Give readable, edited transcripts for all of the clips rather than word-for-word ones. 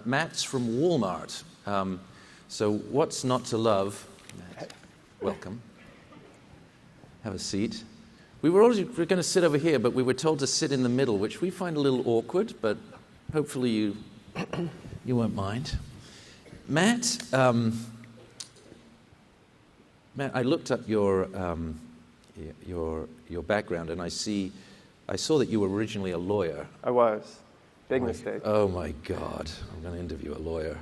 Matt's from Walmart. So what's not to love? Matt, welcome. Have a seat. We were going to sit over here, but we were told to sit in the middle, which we find a little awkward, but hopefully you won't mind. Matt, I looked up your background, and I saw that you were originally a lawyer. I was. Big mistake. Oh my God, I'm going to interview a lawyer.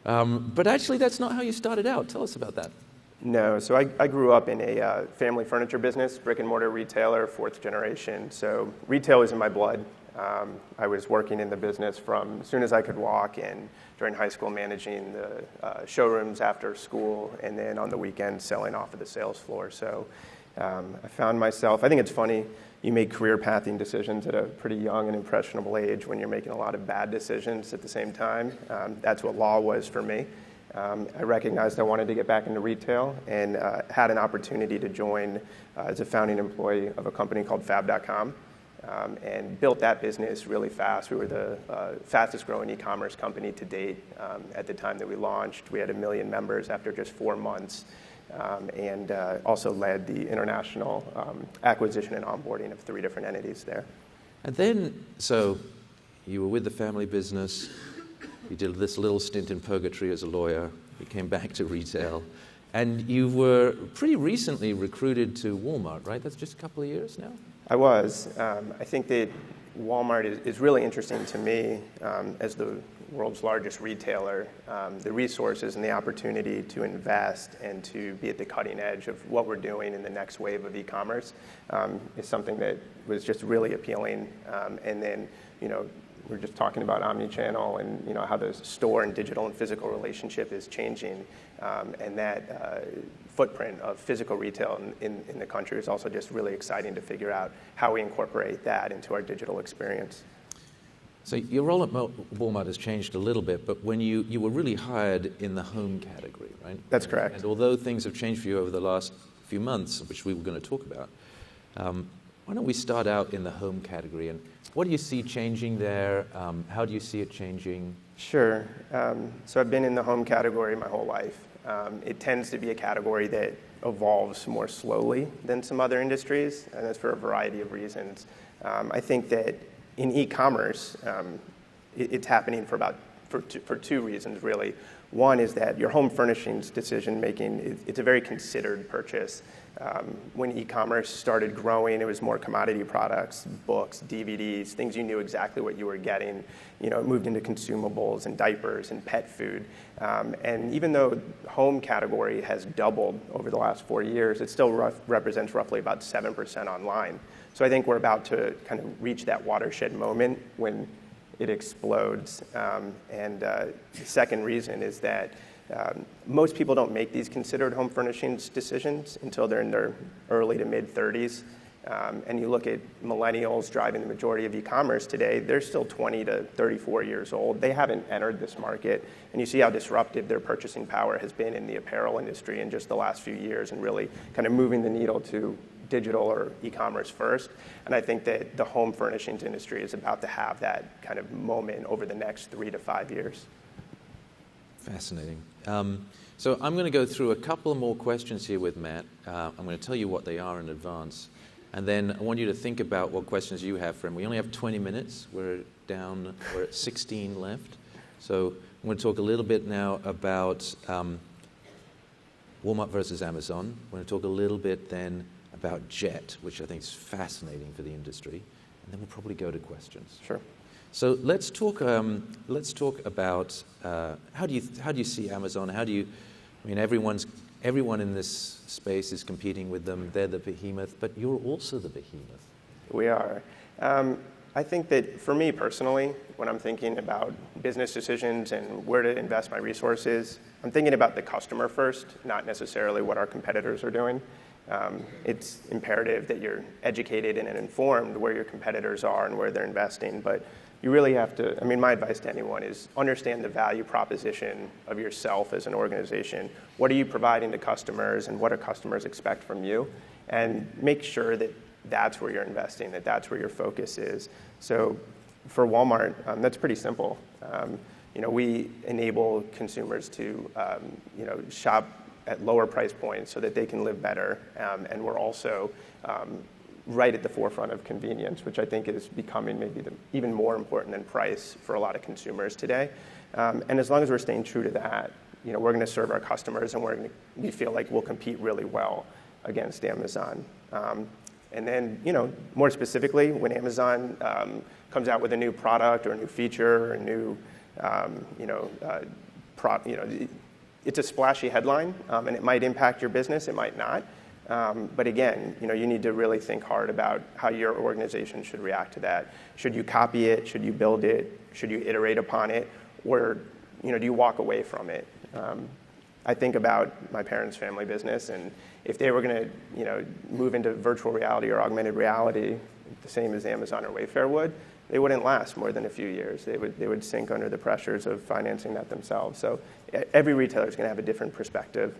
But actually, that's not how you started out. Tell us about that. No, so I grew up in a family furniture business, brick and mortar retailer, fourth generation. So retail was in my blood. I was working in the business from as soon as I could walk, and during high school managing the showrooms after school, and then on the weekends selling off of the sales floor. So I found myself, I think it's funny, you make career pathing decisions at a pretty young and impressionable age when you're making a lot of bad decisions at the same time. That's what law was for me. I recognized I wanted to get back into retail, and had an opportunity to join as a founding employee of a company called Fab.com, and built that business really fast. We were the fastest growing e-commerce company to date. At the time that we launched, we had 1 million members after just 4 months, and also led the international acquisition and onboarding of 3 different entities there. And then, so you were with the family business. You did this little stint in purgatory as a lawyer. You came back to retail. And you were pretty recently recruited to Walmart, right? That's just a couple of years now? I was. I think that Walmart is really interesting to me as the world's largest retailer. The resources and the opportunity to invest and to be at the cutting edge of what we're doing in the next wave of e-commerce is something that was just really appealing. And then, we're just talking about omnichannel and how the store and digital and physical relationship is changing, and that footprint of physical retail in the country is also just really exciting to figure out how we incorporate that into our digital experience. So your role at Walmart has changed a little bit, but when you were really hired in the home category, right? That's correct. And although things have changed for you over the last few months, which we were going to talk about, why don't we start out in the home category, and what do you see changing there? How do you see it changing? Sure. So I've been in the home category my whole life. It tends to be a category that evolves more slowly than some other industries, and that's for a variety of reasons. I think that in e-commerce, it's happening for 2 reasons, really. One is that your home furnishings decision making, it's a very considered purchase. When e-commerce started growing, it was more commodity products, books, DVDs, things you knew exactly what you were getting. It moved into consumables and diapers and pet food. And even though the home category has doubled over the last 4 years, it still represents roughly about 7% online. So I think we're about to kind of reach that watershed moment when it explodes. And the second reason is that most people don't make these considered home furnishings decisions until they're in their early to mid-30s. And you look at millennials driving the majority of e-commerce today, they're still 20 to 34 years old. They haven't entered this market. And you see how disruptive their purchasing power has been in the apparel industry in just the last few years, and really kind of moving the needle to digital or e-commerce first. And I think that the home furnishings industry is about to have that kind of moment over the next 3 to 5 years. Fascinating. So I'm going to go through a couple more questions here with Matt. I'm going to tell you what they are in advance. And then I want you to think about what questions you have for him. We only have 20 minutes. We're at 16 left. So I'm going to talk a little bit now about Walmart versus Amazon. We're going to talk a little bit then about Jet, which I think is fascinating for the industry. And then we'll probably go to questions. Sure. So let's talk about how do you see Amazon? Everyone in this space is competing with them. They're the behemoth, but you're also the behemoth. We are. I think that for me personally, when I'm thinking about business decisions and where to invest my resources, I'm thinking about the customer first, not necessarily what our competitors are doing. It's imperative that you're educated and informed where your competitors are and where they're investing, but you really have to, my advice to anyone is understand the value proposition of yourself as an organization. What are you providing to customers, and what do customers expect from you? And make sure that that's where you're investing, that that's where your focus is. So For Walmart, that's pretty simple. We enable consumers to, shop at lower price points so that they can live better, and we're also right at the forefront of convenience, which I think is becoming maybe even more important than price for a lot of consumers today. And as long as we're staying true to that, we're going to serve our customers, and we feel like we'll compete really well against Amazon. And then, more specifically, when Amazon comes out with a new product or a new feature or a new, it's a splashy headline, and it might impact your business, it might not. But again, you need to really think hard about how your organization should react to that. Should you copy it? Should you build it? Should you iterate upon it? Or, do you walk away from it? I think about my parents' family business, and if they were going to, move into virtual reality or augmented reality, the same as Amazon or Wayfair would, they wouldn't last more than a few years. They would sink under the pressures of financing that themselves. So every retailer is going to have a different perspective.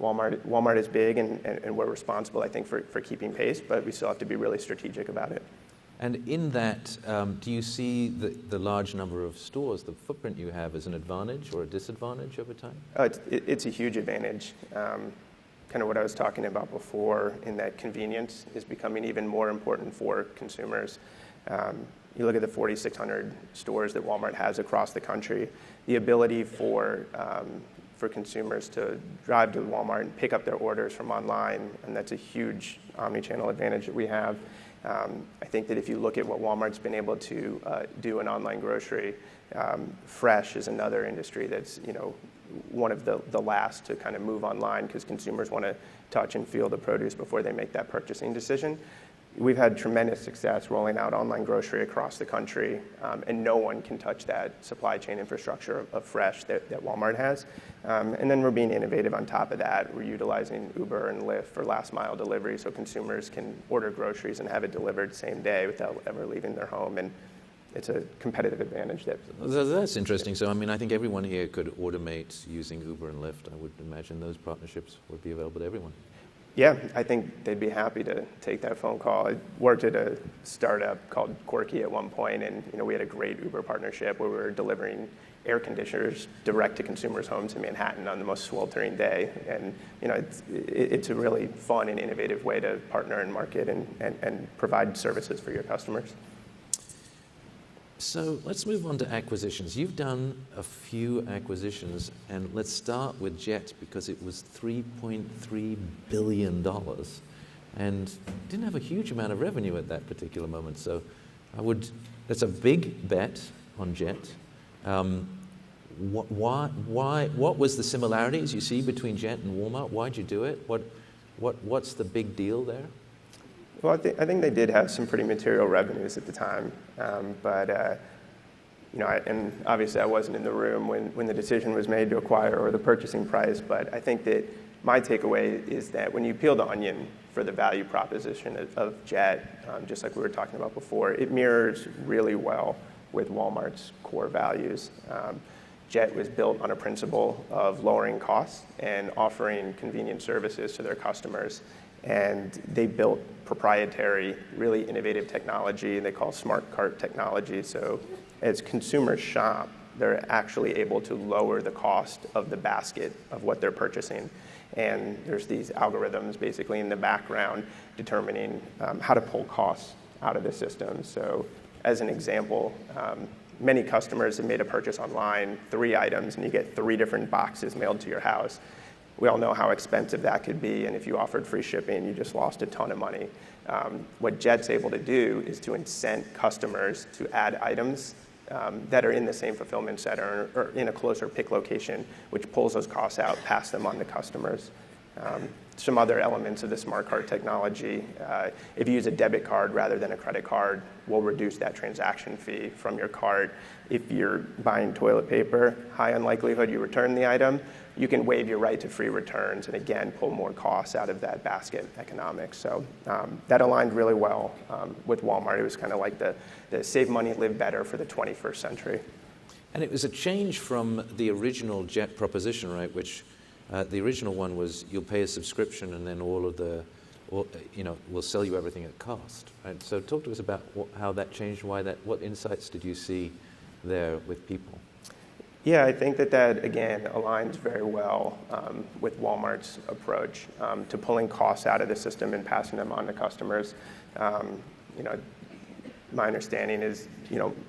Walmart is big, and we're responsible, I think, for keeping pace, but we still have to be really strategic about it. And in that, do you see the large number of stores, the footprint you have, as an advantage or a disadvantage over time? It's a huge advantage. Kind of what I was talking about before, in that convenience is becoming even more important for consumers. You look at the 4,600 stores that Walmart has across the country, the ability for consumers to drive to Walmart and pick up their orders from online, and that's a huge omnichannel advantage that we have. I think that if you look at what Walmart's been able to do in online grocery, fresh is another industry that's one of the last to kind of move online, because consumers want to touch and feel the produce before they make that purchasing decision. We've had tremendous success rolling out online grocery across the country, and no one can touch that supply chain infrastructure of fresh that Walmart has. And then we're being innovative on top of that. We're utilizing Uber and Lyft for last mile delivery, so consumers can order groceries and have it delivered same day without ever leaving their home. And it's a competitive advantage. That's interesting. So, I think everyone here could automate using Uber and Lyft. I would imagine those partnerships would be available to everyone. Yeah, I think they'd be happy to take that phone call. I worked at a startup called Quirky at one point, and we had a great Uber partnership where we were delivering air conditioners direct to consumers' homes in Manhattan on the most sweltering day. And it's a really fun and innovative way to partner and market and provide services for your customers. So let's move on to acquisitions. You've done a few acquisitions, and let's start with Jet, because it was $3.3 billion and didn't have a huge amount of revenue at that particular moment. So that's a big bet on Jet. What was the similarities you see between Jet and Walmart? Why'd you do it? What's the big deal there? Well, I think they did have some pretty material revenues at the time, but and obviously I wasn't in the room when the decision was made to acquire or the purchasing price. But I think that my takeaway is that when you peel the onion for the value proposition of Jet, just like we were talking about before, it mirrors really well with Walmart's core values. Jet was built on a principle of lowering costs and offering convenient services to their customers. And they built proprietary, really innovative technology they call smart cart technology. So as consumers shop, they're actually able to lower the cost of the basket of what they're purchasing. And there's these algorithms basically in the background determining how to pull costs out of the system. So as an example, many customers have made a purchase online, 3 items, and you get 3 different boxes mailed to your house. We all know how expensive that could be, and if you offered free shipping, you just lost a ton of money. What Jet's able to do is to incent customers to add items that are in the same fulfillment center or in a closer pick location, which pulls those costs out, pass them on to customers. Some other elements of the smart cart technology, if you use a debit card rather than a credit card, we'll reduce that transaction fee from your cart. If you're buying toilet paper, high unlikelihood you return the item, you can waive your right to free returns and again pull more costs out of that basket economics. So that aligned really well with Walmart. It was kind of like the save money, live better for the 21st century. And it was a change from the original Jet proposition, right? Which the original one was you'll pay a subscription and then all of the or, will sell you everything at cost, right? So talk to us about how that changed, what insights did you see there with people? Yeah, I think that again aligns very well with Walmart's approach to pulling costs out of the system and passing them on to customers. My understanding is,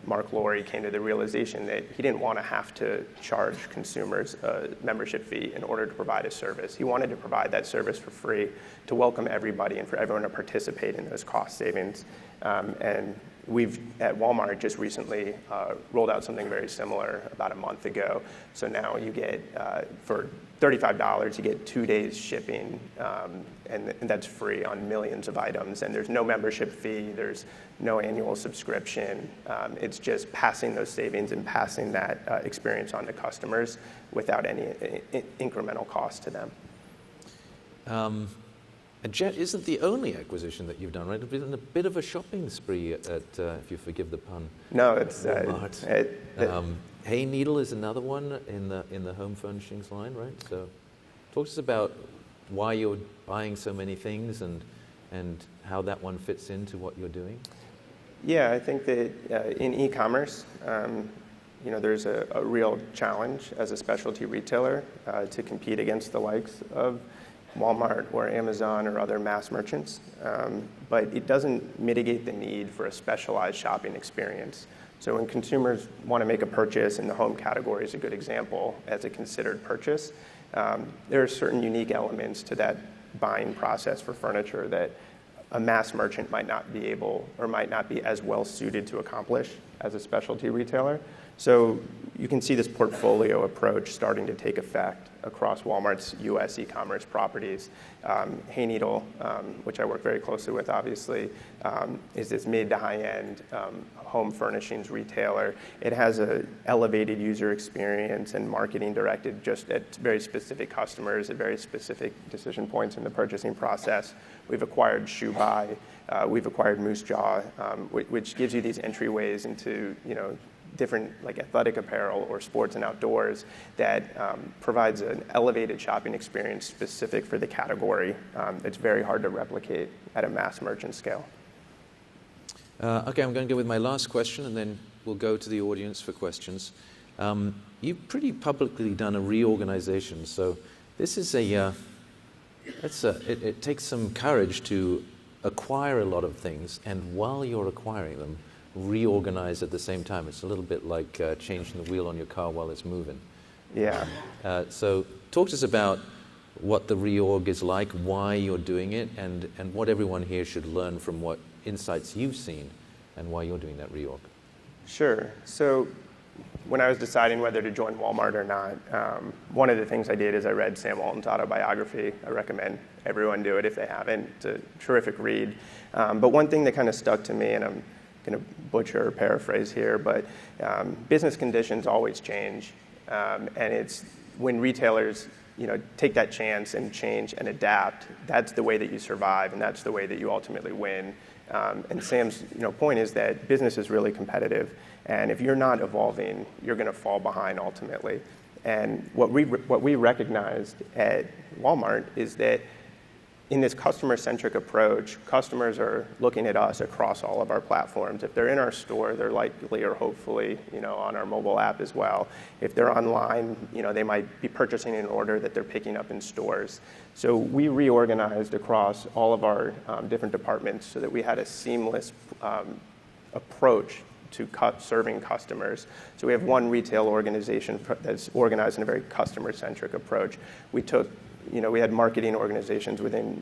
Mark Lorry came to the realization that he didn't want to have to charge consumers a membership fee in order to provide a service. He wanted to provide that service for free to welcome everybody and for everyone to participate in those cost savings. And we've, at Walmart, just recently rolled out something very similar about a month ago. So now you get, for $35, you get 2 days shipping, and that's free on millions of items. And there's no membership fee, there's no annual subscription. It's just passing those savings and passing that experience on to customers without any incremental cost to them. And Jet isn't the only acquisition that you've done, right? It's been a bit of a shopping spree at, if you forgive the pun. No, it's Hay Needle is another one in the home furnishings line, right? So, talk to us about why you're buying so many things and how that one fits into what you're doing. Yeah, I think that in e-commerce, there's a real challenge as a specialty retailer to compete against the likes of Walmart or Amazon or other mass merchants, but it doesn't mitigate the need for a specialized shopping experience. So when consumers want to make a purchase, and the home category is a good example as a considered purchase, there are certain unique elements to that buying process for furniture that a mass merchant might not be able or might not be as well suited to accomplish as a specialty retailer. So you can see this portfolio approach starting to take effect across Walmart's U.S. e-commerce properties. Hay Needle, which I work very closely with, obviously, is this mid to high-end home furnishings retailer. It has an elevated user experience and marketing directed just at very specific customers at very specific decision points in the purchasing process. We've acquired Shoe Buy. We've acquired Moose Jaw, which gives you these entryways into, different like athletic apparel or sports and outdoors that provides an elevated shopping experience specific for the category. It's very hard to replicate at a mass merchant scale. Okay, I'm going to go with my last question, and then we'll go to the audience for questions. You've pretty publicly done a reorganization, so this is it takes some courage to acquire a lot of things, and while you're acquiring them, reorganize at the same time. It's a little bit like changing the wheel on your car while it's moving. Yeah. So talk to us about what the reorg is like, why you're doing it, and what everyone here should learn from what insights you've seen and why you're doing that reorg. Sure. So when I was deciding whether to join Walmart or not, one of the things I did is I read Sam Walton's autobiography. I recommend everyone do it if they haven't. It's a terrific read. But one thing that kind of stuck to me, and I'm going to butcher or paraphrase here, but business conditions always change. And it's when retailers take that chance and change and adapt, that's the way that you survive, and that's the way that you ultimately win. And Sam's point is that business is really competitive, and if you're not evolving, you're going to fall behind ultimately. And what we recognized at Walmart is that in this customer-centric approach, customers are looking at us across all of our platforms. If they're in our store, they're likely or hopefully, on our mobile app as well. If they're online, they might be purchasing an order that they're picking up in stores. So we reorganized across all of our different departments so that we had a seamless approach to serving customers. So we have one retail organization that's organized in a very customer-centric approach. We took we had marketing organizations within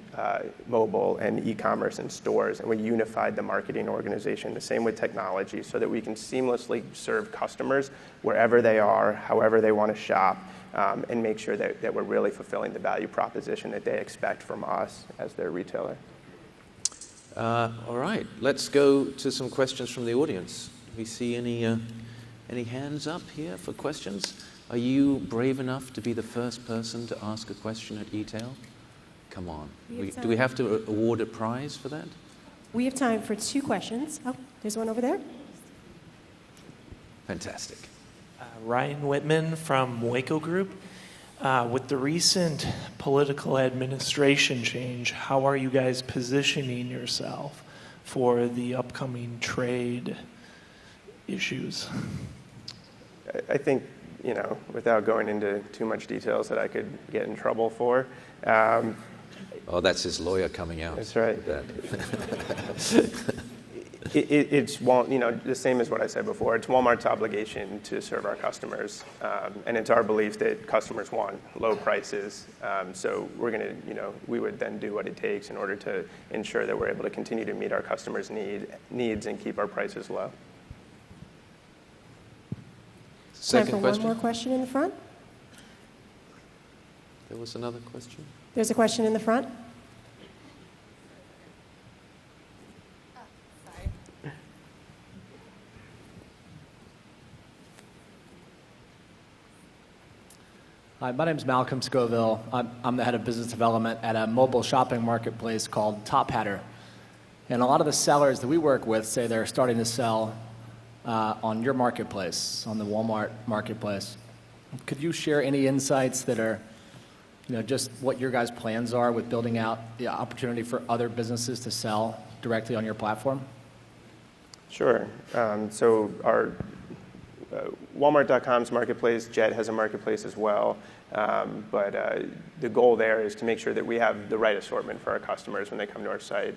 mobile and e-commerce and stores, and we unified the marketing organization, the same with technology, so that we can seamlessly serve customers wherever they are, however they want to shop, and make sure that we're really fulfilling the value proposition that they expect from us as their retailer. All right, let's go to some questions from the audience. Do we see any hands up here for questions? Are you brave enough to be the first person to ask a question at eTail? Come on. Do we have to award a prize for that? We have time for 2 questions. Oh, there's one over there. Fantastic. Ryan Whitman from Waco Group. With the recent political administration change, how are you guys positioning yourself for the upcoming trade issues? I think, without going into too much details that I could get in trouble for. Oh, that's his lawyer coming out. That's right. It's the same as what I said before. It's Walmart's obligation to serve our customers, and it's our belief that customers want low prices. So we're going to, we would then do what it takes in order to ensure that we're able to continue to meet our customers' needs and keep our prices low. Time Second for question. one more question in the front. There was another question. There's a question in the front. Hi, my name is Malcolm Scoville. I'm the head of business development at a mobile shopping marketplace called Top Hatter. And a lot of the sellers that we work with say they're starting to sell on your marketplace, on the Walmart marketplace. Could you share any insights that are, just what your guys' plans are with building out the opportunity for other businesses to sell directly on your platform? Sure. So our Walmart.com's marketplace, Jet has a marketplace as well. But the goal there is to make sure that we have the right assortment for our customers when they come to our site.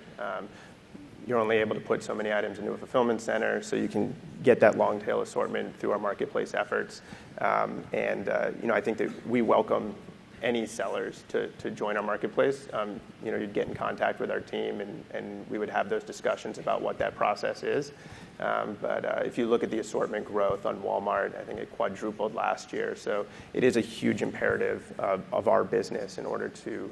You're only able to put so many items into a fulfillment center, so you can get that long tail assortment through our marketplace efforts. I think that we welcome any sellers to join our marketplace. You'd get in contact with our team, and we would have those discussions about what that process is. But if you look at the assortment growth on Walmart, I think it quadrupled last year. So it is a huge imperative of our business in order to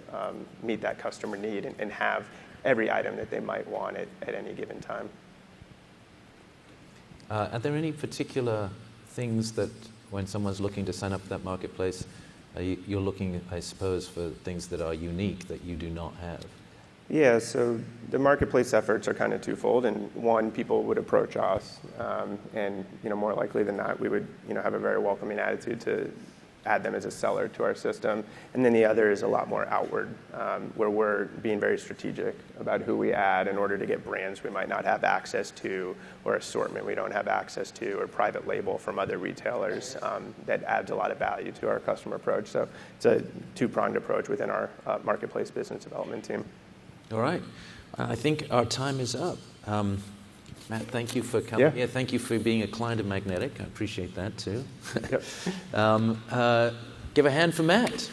meet that customer need and have every item that they might want at any given time. Are there any particular things that when someone's looking to sign up for that marketplace, you're looking, I suppose, for things that are unique that you do not have? Yeah, so the marketplace efforts are kind of twofold. And one, people would approach us, and more likely than not, we would have a very welcoming attitude to add them as a seller to our system. And then the other is a lot more outward, where we're being very strategic about who we add in order to get brands we might not have access to, or assortment we don't have access to, or private label from other retailers that adds a lot of value to our customer approach. So it's a two-pronged approach within our marketplace business development team. All right. I think our time is up. Matt, thank you for coming here. Thank you for being a client of Magnetic. I appreciate that too. Yep. Give a hand for Matt.